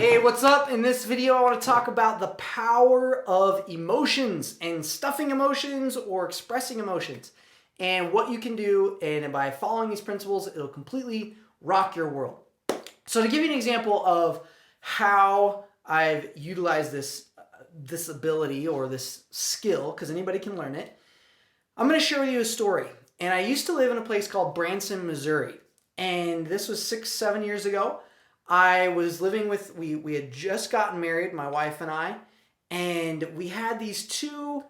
Hey, what's up? In this video, I want to talk about the power of emotions and stuffing emotions or expressing emotions and what you can do. And by following these principles, it'll completely rock your world. So to give you an example of how I've utilized this ability or this skill, because anybody can learn it, I'm going to share with you a story. And I used to live in a place called Branson, Missouri. And this was 6-7 years ago. I was living with, we had just gotten married, my wife and I, and we had these two,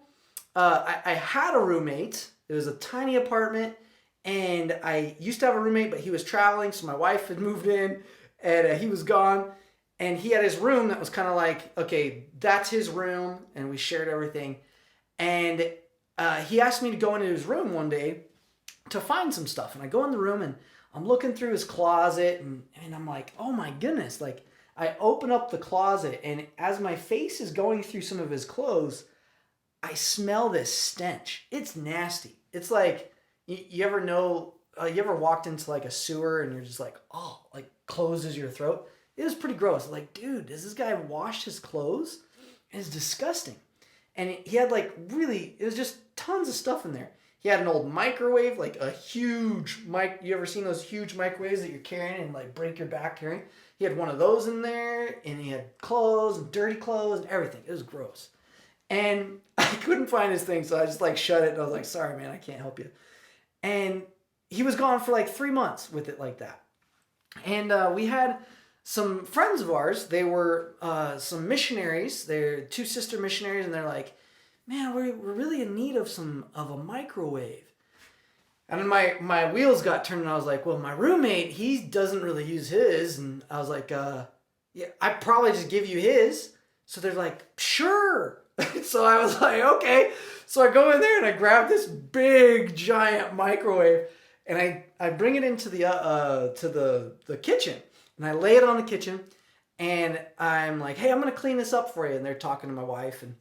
I had a roommate. It was a tiny apartment, and I used to have a roommate, but he was traveling, so my wife had moved in, and he was gone, and he had his room that was kind of like, okay, that's his room, and we shared everything, and he asked me to go into his room one day to find some stuff, and I go in the room, and I'm looking through his closet and I'm like, oh my goodness. Like I open up the closet and as my face is going through some of his clothes, I smell this stench. It's nasty. It's like, you ever know, you ever walked into like a sewer and you're just like, oh, like closes your throat. It was pretty gross. Like, dude, does this guy wash his clothes? It's disgusting. And he had like really, it was just tons of stuff in there. He had an old microwave, like a huge you ever seen those huge microwaves that you're carrying and like break your back carrying? He had one of those in there, and he had clothes and dirty clothes and everything. It was gross. And I couldn't find his thing, so I just like shut it and I was like, sorry man, I can't help you. And he was gone for like 3 months with it like that. And we had some friends of ours. They were some missionaries. They're two sister missionaries, and they're like, man, we're really in need of a microwave. And then my wheels got turned, and I was like, well, my roommate, he doesn't really use his. And I was like, yeah, I'd probably just give you his. So they're like, sure. So I was like, okay. So I go in there and I grab this big giant microwave, and I bring it into the kitchen, and I lay it on the kitchen, and I'm like, hey, I'm gonna clean this up for you. And they're talking to my wife, and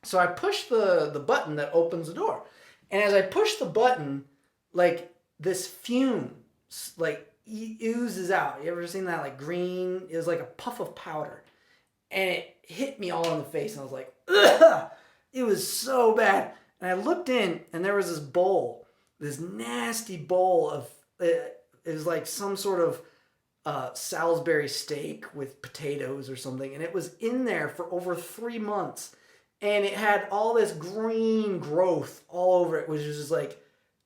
so I push the button that opens the door. And as I push the button, like this fume like oozes out. You ever seen that like green? It was like a puff of powder. And it hit me all in the face. And I was like, ugh! It was so bad. And I looked in and there was this bowl, this nasty bowl of, it was like some sort of Salisbury steak with potatoes or something. And it was in there for over 3 months. And it had all this green growth all over it, which was just like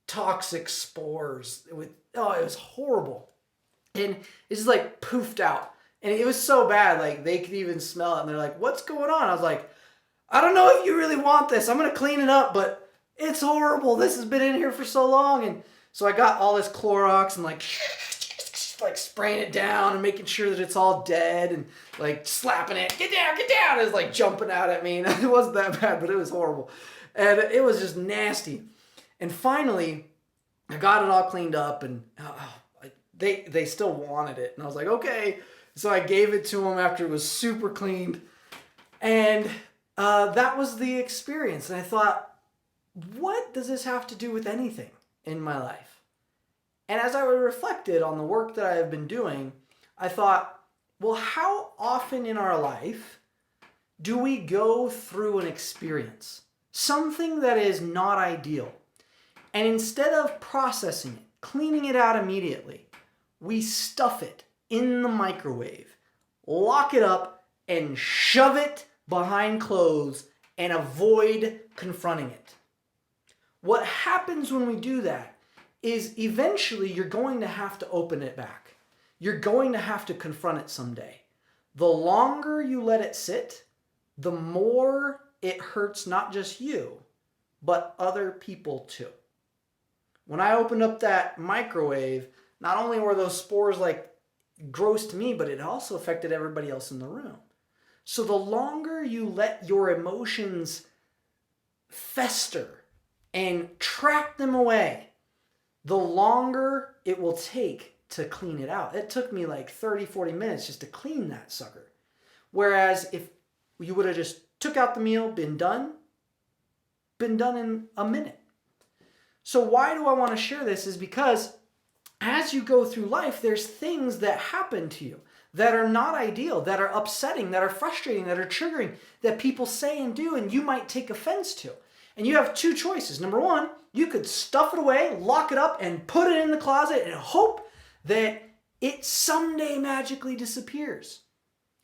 toxic spores. It was horrible. And it just like poofed out. And it was so bad, like they could even smell it. And they're like, what's going on? I was like, I don't know if you really want this. I'm going to clean it up, but it's horrible. This has been in here for so long. And so I got all this Clorox and like spraying it down and making sure that it's all dead and like slapping it, get down, it's like jumping out at me. And it wasn't that bad, but it was horrible. And it was just nasty. And finally, I got it all cleaned up, and they still wanted it. And I was like, okay. So I gave it to them after it was super cleaned. And that was the experience. And I thought, what does this have to do with anything in my life? And as I reflected on the work that I have been doing, I thought, well, how often in our life do we go through an experience, something that is not ideal, and instead of processing it, cleaning it out immediately, we stuff it in the microwave, lock it up, and shove it behind clothes and avoid confronting it? What happens when we do that is eventually you're going to have to open it back. You're going to have to confront it someday. The longer you let it sit, the more it hurts not just you, but other people too. When I opened up that microwave, not only were those spores like gross to me, but it also affected everybody else in the room. So the longer you let your emotions fester and trap them away, the longer it will take to clean it out. It took me like 30-40 minutes just to clean that sucker. Whereas if you would have just took out the meal, been done in a minute. So why do I want to share this is because as you go through life, there's things that happen to you that are not ideal, that are upsetting, that are frustrating, that are triggering, that people say and do, and you might take offense to. And you have two choices. Number one, you could stuff it away, lock it up, and put it in the closet and hope that it someday magically disappears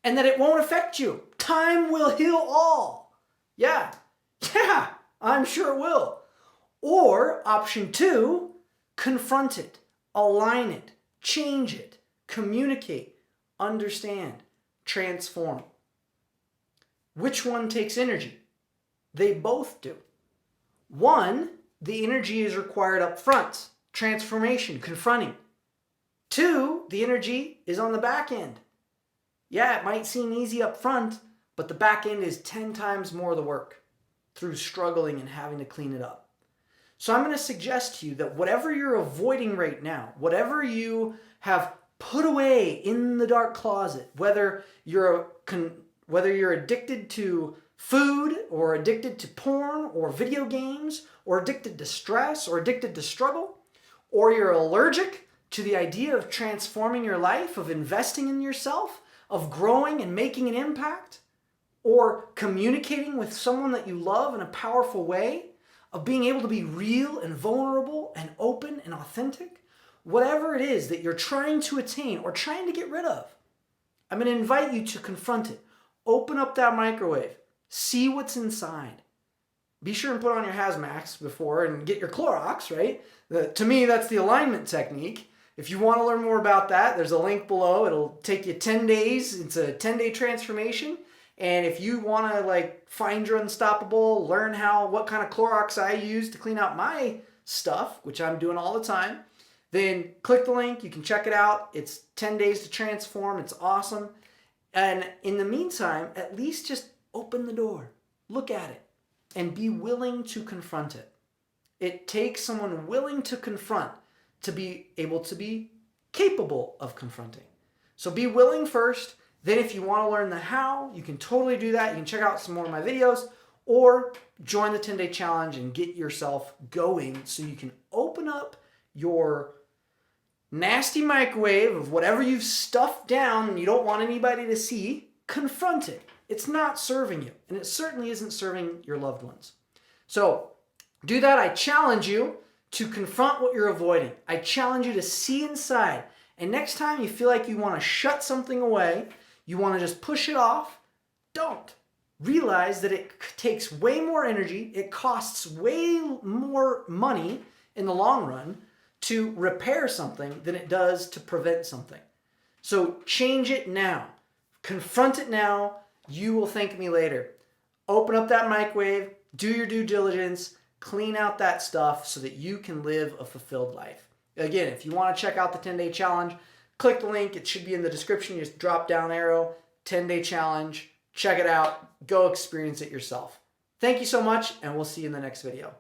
and that it won't affect you. Time will heal all. Yeah, I'm sure it will. Or option two, confront it, align it, change it, communicate, understand, transform. Which one takes energy? They both do. One, the energy is required up front, transformation, confronting. Two, the energy is on the back end. Yeah, it might seem easy up front, but the back end is 10 times more the work through struggling and having to clean it up. So I'm going to suggest to you that whatever you're avoiding right now, whatever you have put away in the dark closet, whether you're addicted to food or addicted to porn or video games or addicted to stress or addicted to struggle, or you're allergic to the idea of transforming your life, of investing in yourself, of growing and making an impact, or communicating with someone that you love in a powerful way, of being able to be real and vulnerable and open and authentic, whatever it is that you're trying to attain or trying to get rid of, I'm going to invite you to confront it. Open up that microwave. See what's inside. Be sure and put on your hazmats before and get your Clorox, right? To me, that's the alignment technique. If you want to learn more about that, there's a link below. It'll take you 10 days. It's a 10-day transformation. And if you want to find your unstoppable, learn what kind of Clorox I use to clean out my stuff, which I'm doing all the time, then click the link. You can check it out. It's 10 days to transform. It's awesome. And in the meantime, at least just open the door, look at it, and be willing to confront it. It takes someone willing to confront to be able to be capable of confronting. So be willing first. Then if you want to learn the how, you can totally do that. You can check out some more of my videos or join the 10-day challenge and get yourself going so you can open up your nasty microwave of whatever you've stuffed down and you don't want anybody to see. Confront it. It's not serving you, and it certainly isn't serving your loved ones. So do that. I challenge you to confront what you're avoiding. I challenge you to see inside. And next time you feel like you want to shut something away, you want to just push it off, don't. Realize that it takes way more energy, it costs way more money in the long run to repair something than it does to prevent something. So change it now. Confront it now. You will thank me later. Open up that microwave, do your due diligence, clean out that stuff so that you can live a fulfilled life. Again, if you want to check out the 10-day challenge, click the link. It should be in the description. You just drop down arrow, 10-day challenge. Check it out. Go experience it yourself. Thank you so much, and we'll see you in the next video.